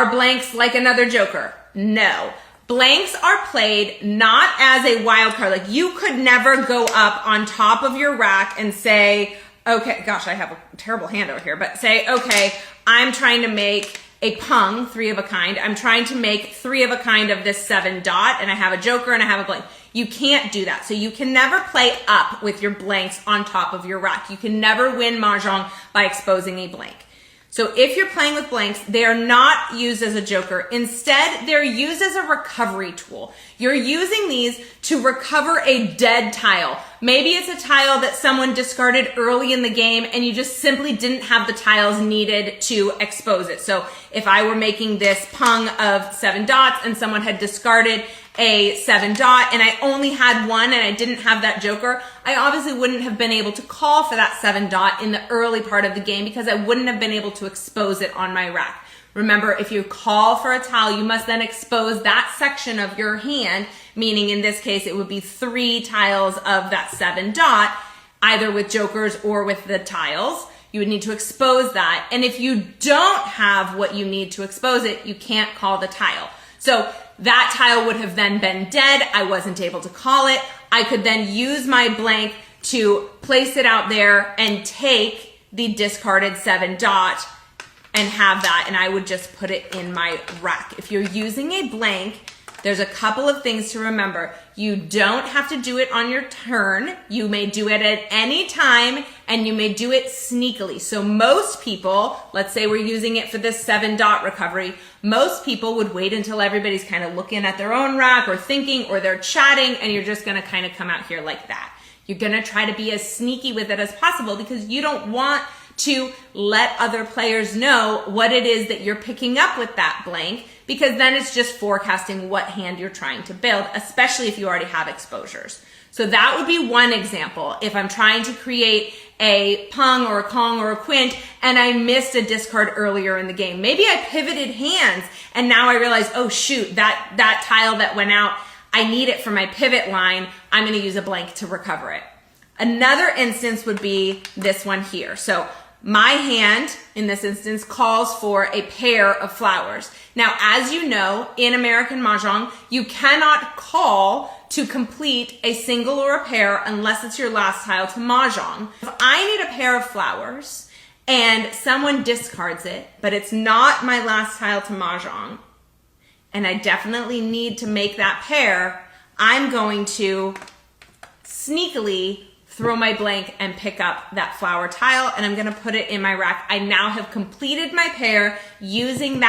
Are blanks like another joker? No. Blanks are played not as a wild card. Like you could never go up on top of your rack and say, okay, gosh, I have a terrible hand over here, but say, okay, I'm trying to make a pung, 3 of a kind. I'm trying to make 3 of a kind of this 7 dot, and I have a joker and I have a blank. You can't do that. So you can never play up with your blanks on top of your rack. You can never win Mahjong by exposing a blank. So if you're playing with blanks, they are not used as a joker. Instead, they're used as a recovery tool. You're using these to recover a dead tile. Maybe it's a tile that someone discarded early in the game and you just simply didn't have the tiles needed to expose it. So if I were making this pung of 7 dots and someone had discarded a 7 dot and I only had 1 and I didn't have that joker, I obviously wouldn't have been able to call for that 7 dot in the early part of the game because I wouldn't have been able to expose it on my rack. Remember, if you call for a tile, you must then expose that section of your hand, meaning in this case, it would be 3 tiles of that 7 dot, either with jokers or with the tiles. You would need to expose that. And if you don't have what you need to expose it, you can't call the tile. So that tile would have then been dead. I wasn't able to call it. I could then use my blank to place it out there and take the discarded 7 dot and have that, and I would just put it in my rack. If you're using a blank, there's a couple of things to remember. You don't have to do it on your turn. You may do it at any time, and you may do it sneakily. So most people, let's say we're using it for this 7 dot recovery, most people would wait until everybody's kind of looking at their own rack or thinking or they're chatting, and you're just gonna kind of come out here like that. You're gonna try to be as sneaky with it as possible because you don't want to let other players know what it is that you're picking up with that blank, because then it's just forecasting what hand you're trying to build, especially if you already have exposures. So that would be one example. If I'm trying to create a pung or a kong or a quint and I missed a discard earlier in the game, maybe I pivoted hands and now I realize, oh shoot, that tile that went out, I need it for my pivot line. I'm going to use a blank to recover it. Another instance would be this one here. So my hand, in this instance, calls for a pair of flowers. Now, as you know, in American Mahjong, you cannot call to complete a single or a pair unless it's your last tile to Mahjong. If I need a pair of flowers and someone discards it, but it's not my last tile to Mahjong, and I definitely need to make that pair, I'm going to sneakily throw my blank and pick up that flower tile, and I'm gonna put it in my rack. I now have completed my pair using that